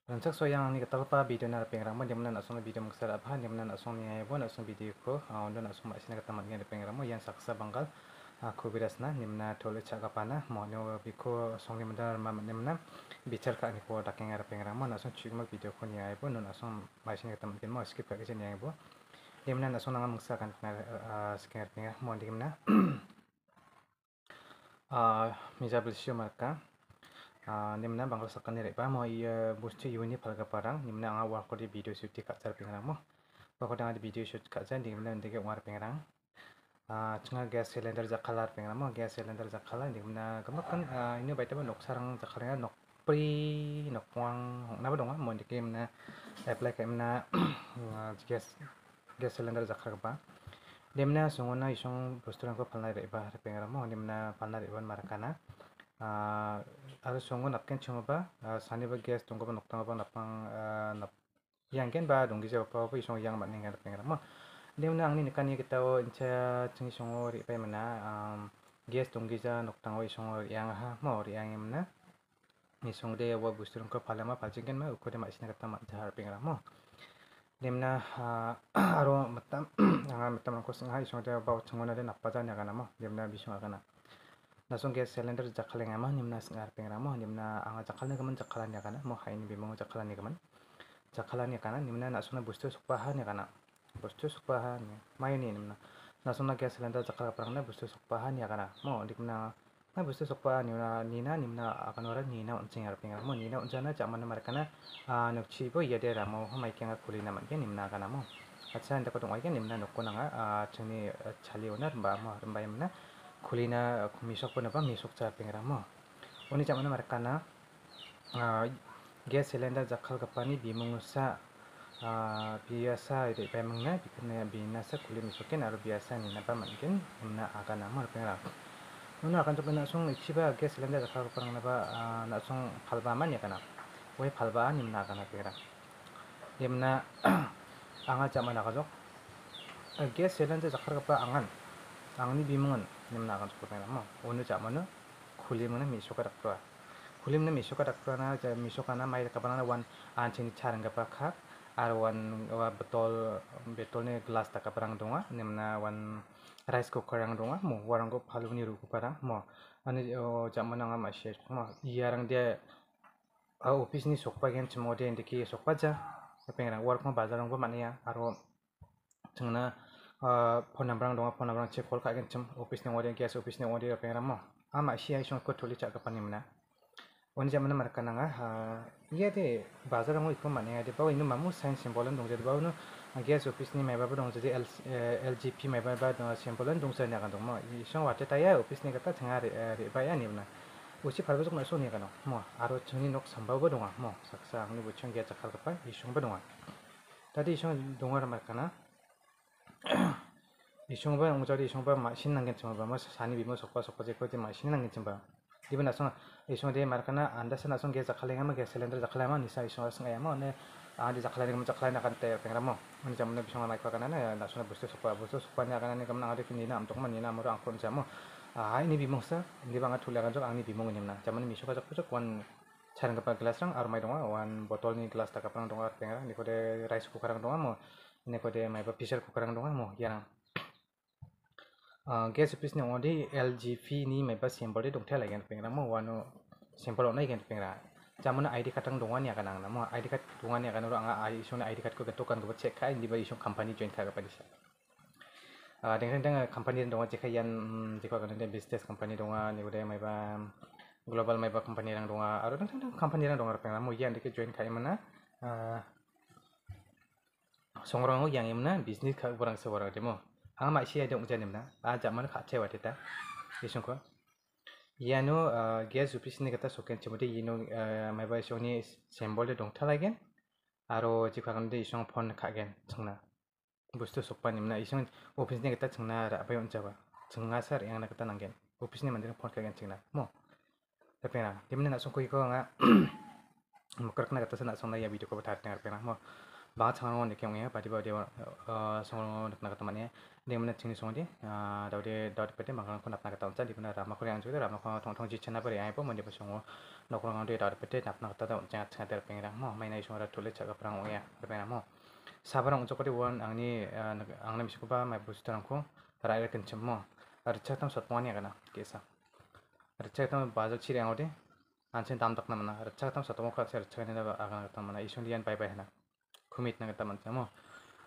Rancak soyang ni kata apa video na pengrama di mana nak song video maksar apa di mana nak song ni ayah nak song video ko untuk nak song macam kata matnya di pengrama yang saksa bangkal aku biras na di mana tole cak apa na mau nyo biko song ni mana di mana bicar kak ni ko daking ada pengrama nak song cuma video ko ni ayah nak song macam kata matnya mau skip kak ni ayah di mana nak song nang maksar kan sekian pengrama mau di mana mijabel sio marka nimna bangla sakani reba mo iya bustu yuni palga parang nimna anga war kodi video shoot di kacar pengrang mo pokok dengan video shoot kacar nimna ndike war pengrang cunga gas cylinder jakalar pengrang mo gas cylinder jakalar nimna kemakan ini baita ba nok sarang jakalnya nok pri nok wang napa dong mo ndike nimna apply ka nimna gas cylinder jakar ba nimna sungona isong bustu rangko palnai reba pengrang mo nimna palnai reba marakana ada songo napken chungba sani ba gas tungba noktang ba napang nap yang ken ba donggi ja pa ba isong yang matning ngar pengra mo demna angni nikani kita o incha chingi songo ri pa mana gas donggi ja noktang o isong yang ha mo ri yang emna isong de wa busturung ko palama palchingen ma ukode ma isna kata ma jahar pengra mo demna aro matam anga matam ko singa isong de ba chungona de nappa ja nyagana mo demna bisong agana nasong gas cylinder jakaleng ama nimna singar pengramo nimna anga jakalnya kaman jakalan ya kana mo hain bimong jakalan ya kaman jakalan ya kana nimna nasona bustu sukpahan ya kana bustu sukpahan ya main ni nimna nasona gas cylinder jakal perangna bustu sukpahan ya kana mo dimna na bustu sukpahan nimna akan orang nina uncing ar pengramo nina uncana jamana markana nukchi bo iya de ramo mai kenga kulina man nimna kana mo acha anda ko dong ai nimna nokko nanga chuni chali onar ba mo rembai mana kulina misok pun apa misok car pengira mo oni jamana markana gas cylinder jakal kapani bimungusa biasa ide pemangna bikena binasa kuli misokin aru biasa ni napa mungkin na akan nama pengira nuna akan coba nasung ichiba gas cylinder jakal kaparang napa nasung palbaman ya kana wei palbaan nimna akan pengira nimna anga jamana kajok gas cylinder jakal kapa angan angni bimungan nimna akan seperti nama onu jamana kulimana misoka dakra kulimna misoka dakra na misokana mai kapana wan anchini charang kapakha ar wan betolne gelas taka perang donga nimna wan rice cooker ang donga mo warangko phaluni ruku parang mo ani jamana nga mashe mo iyarang dia office ni sokpa gen chmode indiki sokpa ja pengrang work mo bazarang ko mania aro chungna phone number dong phone number check call kagen chum office ni ngode gas office ni ngode pengra mo ama sia isong ko toli chak kapani mena oni jamana markana nga iya de bazar mo ikko mane de bawo inu mamu sign symbol dong je bawo no gas office ni mai bawo dong je LGP mai bawo dong symbol dong je na kan dong mo isong wate taya office ni kata thenga re ba ya ni mena usi parbo jok na so ni kan mo aro chuni nok sambawo dong mo saksa angni buchong ge chakal kapa isong ba dong tadi isong dong markana 이송바 옹자리 이송바 마신난 괜찮아 뭐 산이 비모 속바 속바제 거지 마신난 괜찮아 이번 나서 이송데 마르카나 안다서 나서 게 자칼랭하면 게 셀렌더 자칼하면 니사 이송아 승아야뭐 네 아디 자칼랭하면 자칼랭나 간때 뱅라모 오늘 잠나 비송아 마이크 가나나 나서 부스 속바냐 가나네 감나 아디 니나 암동만 니나 아무로 안콘 자모 ini bimongsa ini banget tulangan jok angni bimong ini na zaman miso kajak kajak wan cara ngapa gelas rang armai donga wan botol ni gelas tak kapang donga pengra ni kode rice cooker rang donga mo ini kode mai pressure cooker rang donga mo yang gas office ni odi LGV ni mai symbol de dongthai lagen pengra mo wano symbol onai gen pengra zaman ID card rang donga ni akan ang mo ID card donga ni akan ro anga isong ID card ko getokan ko check kai di ba isong company join ka pa disa dengan company donga jika yan jika kan ada business company donga ni udah mai ba global mai ba company rang donga aro dengan company rang donga pengra mo yan dike join kai mana songrong yang imna business ka borang se borang demo ang ma sia dong janim na jaman kha che watita isong ko yano gas office ni kata soken chemode yino mai ba soni symbol de dong thalagen aro jika kan de isong phone khagen chungna bustu sokpan imna isong office ni kita chungna ra bayon jawa chunga sar yang na kita nanggen office ni mandeng phone kagen chungna mo tapi na dimna na songko iko nga mukar kena kata sana songna ya video ko batar tengar pena mo ba chango ne kyong ya pati ba de songro na kata mane Dimana cini songi daud pete makan ko napna kata unca dimana rama ko yang juga rama ko thong ji chena bari ai po mandi pasongo nokro ngau daud pete napna kata unca chena ter pengrang mo mai nai songara tule chaga prang oya pengrang mo sabarang unca ko de won angna misiko ba mai bustarang ko rai kencem mo archa tam sotmani kana kesa archa tam bazak chiri angode anchen tam tak namna archa tam sotmo kha ser chane da aga tam mana ison dian pai pai hana khumit na kata mancha mo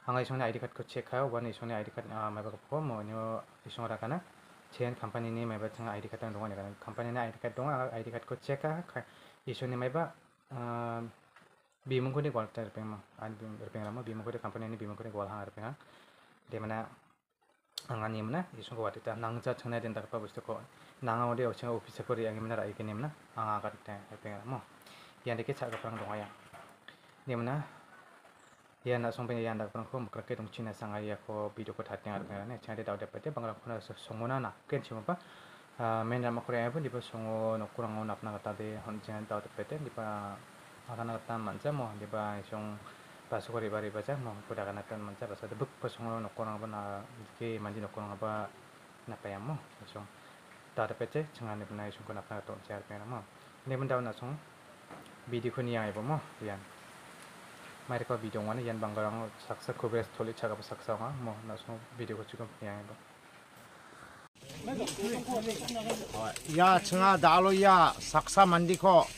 Angay isong ID card ko check kayo, one isong ID card may bago po mo nyo isong rakana. Chain company ni may ba tang ID card ang dungan ni company na ID card dungan ID card ko check ka isong ni may ba bimong ko ni gwal tayo peng mo an bimong mo bimong ko ni company ni bimong ko ni gwal hang peng di mana ang ani mana isong ko watita nangja chana din tak pa gusto ko nanga ode ochang office ko ri ang mana rai kenim na ang akat tayo peng mo yan dikit sa kapang dungan ya di mana Yan na songpen yan dak prangko mukrak dong Cina sangai ko video ko thateng ar ngane chade daw depete bangla khona songona na ken chima pa men ram ko ya pun dipa songo nokurang on apna kata de honjen daw depete dipa agana kata manja mo dipa song pasu ko riba riba ja mo kuda kana tan manja basa de buk pasongo nokurang ba na ke manji nokurang ba na payam mo song daw depete changane bna song ko napna to jar pe mo ne men daw na song video ko ni ai ba mo yan Mereka video mana yang banggarang saksa kubres toli cakap saksa mah mau nasu video ko cukup yang itu. Ya cenga dalo ya saksa mandi ko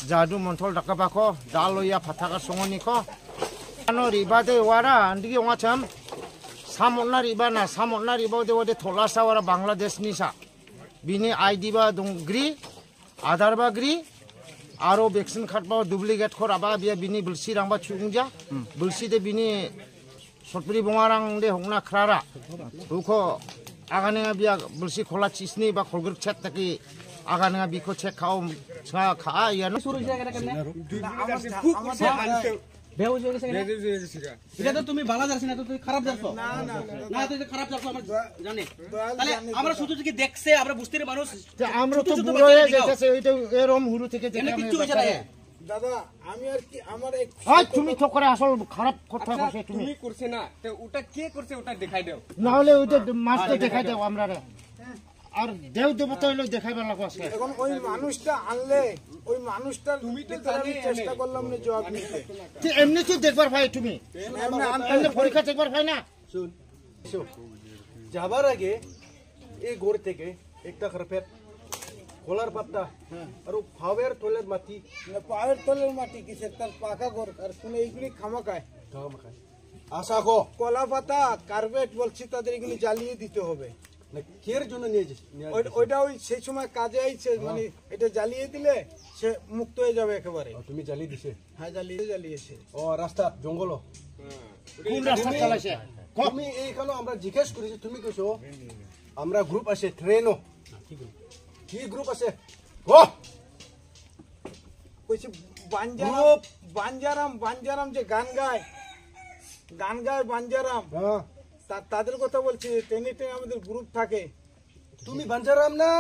jadu montol dakaba ko dalo ya pataka songoni ko ano ribade wara andigi onga cham samonna riba de tolasa wara Bangladesh nisa bini ID ba dongri Aadhaar ba gri Aro vaksin card ba duplicate khor aba bia bini bulsi rang ba chungja bulsi de bini sotpuri bongarang de hongna khrara uko agane bia bulsi khola chisni ba kholgur chat taki agane biko check khao cha kha ya no suru jaga karne বেউজ হয়ে গেছে এটা তো তুমি ভালো যাচ্ছ না তো তুমি খারাপ যাচ্ছ না তো খারাপ যাচ্ছ আমরা জানি তাহলে আমরা শুধু কি দেখছে আমরা বুঝতে পারি মানুষ আমরা তো বুড়ো হয়ে গেছে এইটা এরকম হুরু থেকে দেখে আমি দাদা আমি আর কি আমার এক তুমি তো করে আসল খারাপ কথা কইছে তুমি করছ না তো ওটা কে করছে ওটা দেখাই দাও না হলে ওটা মাছটা দেখাই দাও আমরা আর দেব দেবতা হইলো দেখাইবার লাগো আছে এখন ওই মানুষটা আনলে ওই মানুষটা তুমি তো জানি চেষ্টা করলাম না জবাব দিতে তুই এমনি তো দেখবার ভাই তুমি এমনি পরীক্ষা দেখবার ভাই না শুন যাবার আগে এই গোর থেকে একটা খারাপের কোলার পাতা আর ফাওয়ার তলের মাটি না পাওয়ার তলের মাটি কিসে তার পাকা গোর আর কোন এইগুলি খামাকায় আশা গো কলা পাতা কার্পেট বলছি তাদের এগুলি জ্বালিয়ে দিতে হবে না কের জন্য নিয়ে ওইটা ওই সেই সময় কাজে আইছে মানে এটা জ্বালিয়ে দিলে সে মুক্ত হয়ে যাবে একেবারে তুমি জ্বালিয়ে দিছে হ্যাঁ জ্বালিয়েছে ও রাস্তা জঙ্গল কোন রাস্তা চালাইছে তুমি এইখানে আমরা জিজ্ঞেস করেছি তুমি কইছো আমরা গ্রুপ আছে ট্রেনও কি গ্রুপ আছে ও কইছে বাঞ্জারাম যে গান গায় বাঞ্জারাম হ্যাঁ তাদের কথা বলছি টেনে আমাদের গ্রুপ থাকে তুমি বাঞ্জারাম না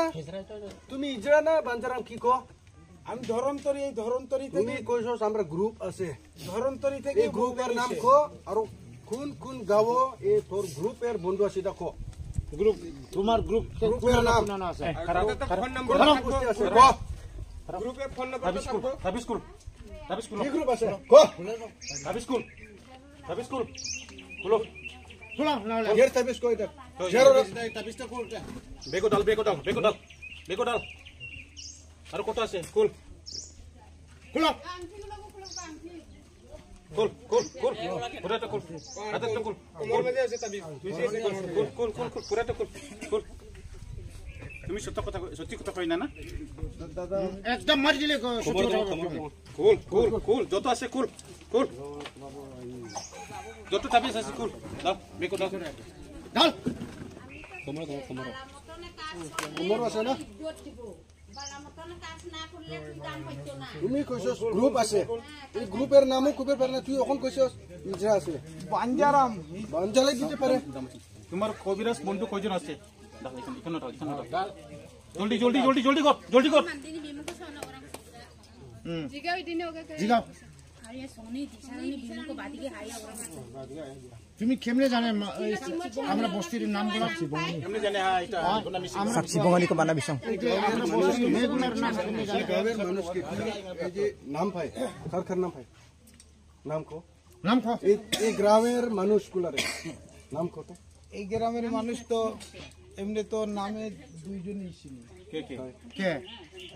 তুমি ইজরা না বাঞ্জারাম কি কো আমি ধরন্তরি এই ধরন্তরি থেকে তুমি কইছস আমরা গ্রুপ আছে ধরন্তরি থেকে এই গ্রুপের নাম কো আর কোন গাঁও এই তোর গ্রুপের বন্ধু আছে দেখো গ্রুপ তোমার গ্রুপের নাম আছে ফোন নাম্বার আছে কো গ্রুপের ফোন নাম্বার থাকবো তাবিজ স্কুল কি গ্রুপ আছে কো তাবিজ স্কুল বলো Pulang, nah, biar tabis kau itu. Biar tabis tu kul. Beko dal. Aru kota sih, kul. Pulang. Kul. Pura tu kul. Ada tu kul. Kul macam apa tabis? Kul. Pura tu kul. Tumi soti kota kau ini na? Ekdam mari jile kau. Kul. Joto ase kul. Joto tabis ase kul. Dal, beko dal. Dal. Komoro ase na? তুমি কইছস group আছে এই গ্রুপের নামও কুপের পারে না তুই এখন কইছস ইজরা আছে বাঞ্জারাম দিতে পারে তোমার কবিরাজ বন্ধু কয়জন আছে দাও এখানে জলদি কর জিগাও তুমি কেমনে জানে আমরা বস্তির নামগুলো কেমনে জানে এটা সাক্ষী বঙ্গালীকে বানা বিসং গ্রামের মানুষকে এই যে নাম পায় কার নাম পায় নাম কো এই গ্রামের মানুষগুলারে নাম কত এই গ্রামের মানুষ তো এমনি তো নামে দুইজনই চিনি কে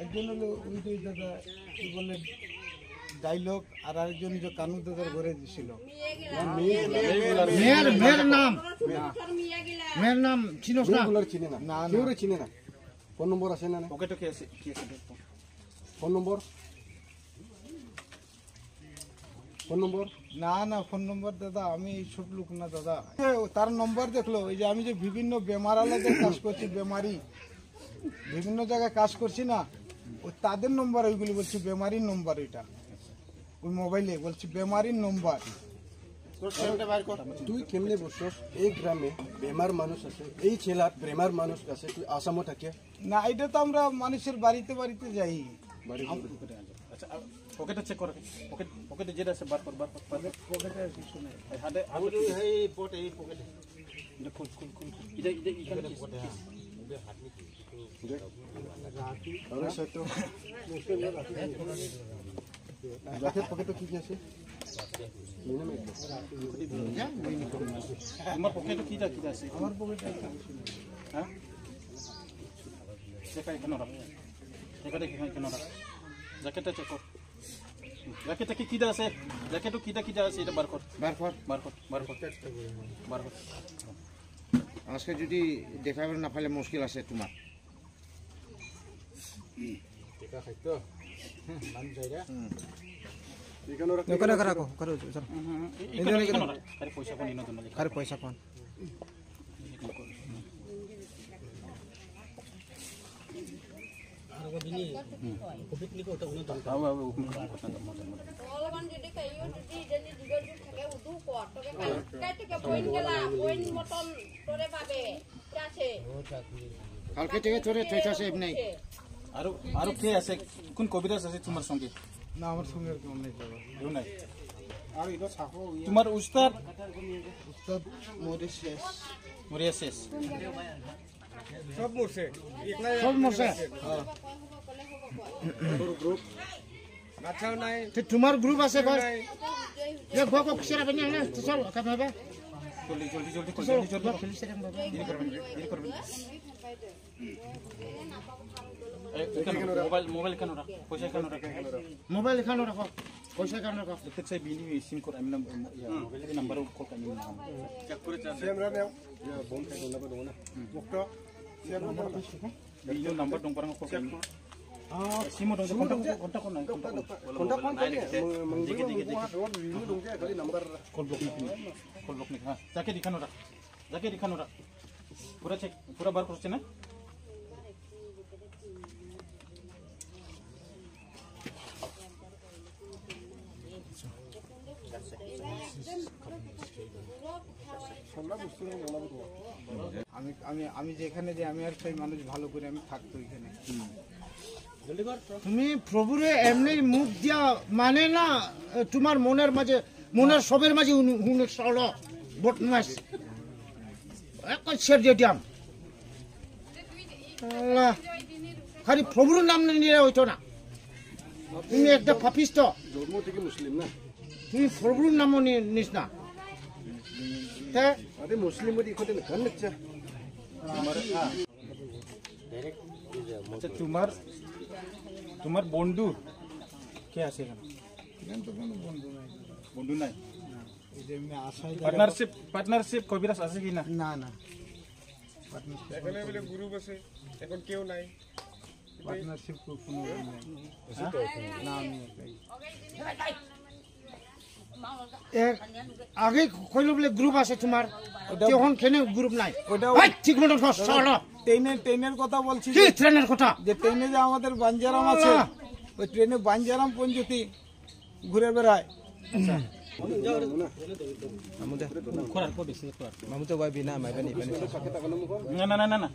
একজন হলো ওই দুই দাদা কি বলে ডাইলগ আর আরেকজন যে কানু দাদার ঘরে ছিল মেয়ের নাম চিনোস না চিনে না কেউ চিনে না ফোন নম্বর আছে না পকেটে কি আছে ফোন নম্বর না ফোন নম্বর দাদা আমি এইসব লোক না দাদা তার নম্বর দেখলো এই যে আমি যে বিভিন্ন বেমারালয়তে কাজ করছি বেমারি বিভিন্ন জায়গায় কাজ করছি না ওই তাদের নম্বর ওইগুলি বলছি বেমারির নম্বর এটা ওই মোবাইলে বলছি বেমারির নম্বর তুই কেমনে বসছস এই গ্রামে বেমার মানুষ আছে এই ছেলার বেমার মানুষ আছে তুই আসামও থাকে না এটা তো আমরা মানুষের বাড়িতে বাড়িতে যাই আচ্ছা পকেটে চেক করে পকেটে যেটা আছে বার কর পকেটে কিছু নাই হাতে এই পকেটে খুল এটা এখানে পকেটে হাত নিয়ে আরে সেটা জ্যাকেট পকেটে কি আছে তোমার পকেটে কি আছে আমার পকেটে হ্যাঁ চেক কেন রাখ কেন রাখ জ্যাকেটটা চেক কর জ্যাকেটে কি আছে জ্যাকেটে কি আছে এটা বার কর আজকে যদি দেখাবেন না পারলে মুশকিল আছে তোমার পয়সা পান কালকে থেকে তোরে আছে এমনি আর কে আছে কোন কবিরাজ আছে তোমার সঙ্গে না আমার সঙ্গে কেউ নেই কেউ নাই তোমার উস্তাদ মরিয়া শেষ সব মরছে তোমার গ্রুপ আছে মোবাইল কেন রাখ পয়সা কেন রাখ মোবাইল এখানে রাখো পয়সা কেন রাখো দেখতে বিনি সিম করে আমি নাম্বার কল আমি চেক করে সেমরা নাও বোন থেকে নাম্বার দাও না মুক্ত সেমরা বিনি নাম্বার দং parang কল আমি সিম দং kontak kon নাই kontak kon tadi road review dong ya kali number call block nih ha jaket dikhano rak pura cek pura bar করছে না আমি যেখানে যে আমি আর সেই মানুষ ভালো করে আমি থাকতো এখানে তুমি প্রভুরে এমনি মুখ দিয়া মানে না তোমার মনের মাঝে মনের সবের মাঝে বটমাস দিয়াম খালি প্রভুর নাম নিয়ে হইতো না তুমি একটা পাপিষ্ট জন্ম থেকে মুসলিম না তুমি প্রভুর নামও নিস না আরে মুসলিম বলি ইকোতে কান নিচ্ছে আচ্ছা তোমার বন্ধু কে আছে এখানে তো কোনো বন্ধু নাই বন্ধু নাই এই যে আমি আশাই পার্টনারশিপ কবিরাজ আছে কি না না এখানে বলে গ্রুপ আছে এখন কেউ নাই পার্টনারশিপ কোনো নাই না আমি আগে কইলো বলে গ্রুপ আছে তোমার তখন কেন গ্রুপ নাই ওটা ঠিক মতো ট্রেনের কথা বলছি কি ট্রেনের কথা যে ট্রেনে যে আমাদের বাঞ্জারাম আছে ওই ট্রেনে বাঞ্জারাম পঞ্জতি ঘুরে বেড়ায় mamuto ba bina mai bani না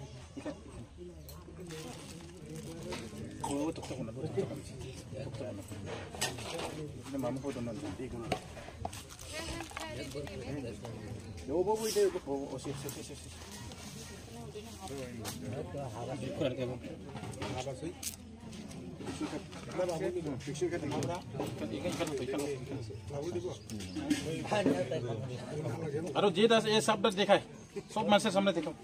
আৰু যে আছে এই শব্দ দেখাই সব মানুষের সামনে দেখাও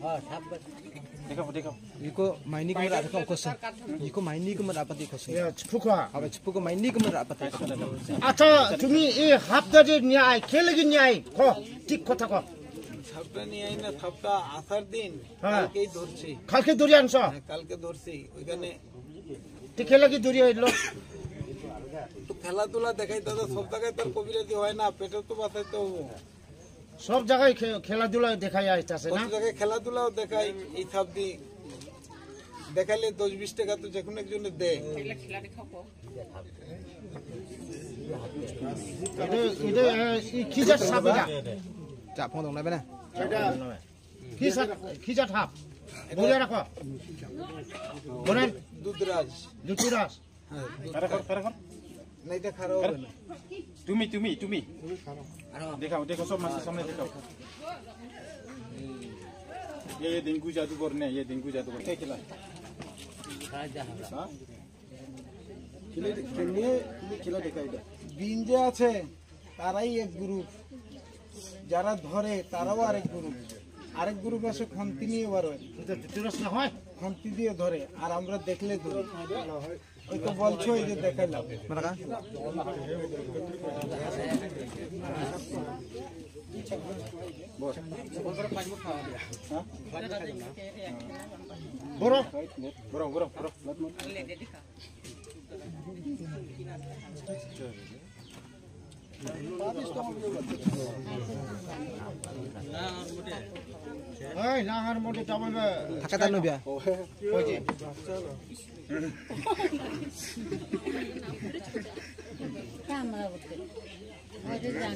দেখাও দেখাও Iko maini ko mera ko kosa. Iko maini ko mera apati kosa. ফুকা Aba chipu ko maini ko mera apati kosa. আচ্ছা তুমি এই হাফদারের ন্যায় কে লাগি ন্যায় ক ঠিক কথা ক থাপটা নিয়ে আই না থাপটা আসার দিন হ্যাঁ। কালকেই ধরছি কালকে দড়ি আনছ কালকে ধরছি ওইখানে ঠিক কে লাগি দড়ি হইলো তো খেলাধুলা দেখাই দাদা সব জায়গায় তোর কবিরাজি হয় না পেটে তো বাঁচাইতে হবো সব জায়গায় খেলাধুলা দেখাই আসতেছে না কত জায়গায় খেলাধুলাও দেখাই এই থাপ দি দেখালে 10-20 টাকা তো যে কোনো একজনে দেয় এটা কি জাত সাপ এটা Ja phong dong na bena. কি জাত সাপ বলে রাখো বলেন দুধরাজ দুতুরাস না এটা খারাপ হবে না তুমি দেখাও দেখো সব মানুষের সামনে দেখাও ये डेंगू जादूगर ने ये डेंगू जादूगर क्या खिला খেলা দেখাই দেয় বিন যে আছে তারাই এক গ্রুপ যারা ধরে তারাও আরেক গ্রুপ এসে খন্তি নিয়ে বার হয় দুতুরাস না হয় খন্তি দিয়ে ধরে আর আমরা দেখলে ধরি ওই তো বলছো এই যে দেখাইলাম Mana ka? বড় Borong. এই নাহার মোটে চাবলবে Hakka tan no bia. ওইছে Cámara, porque. Oye, ya,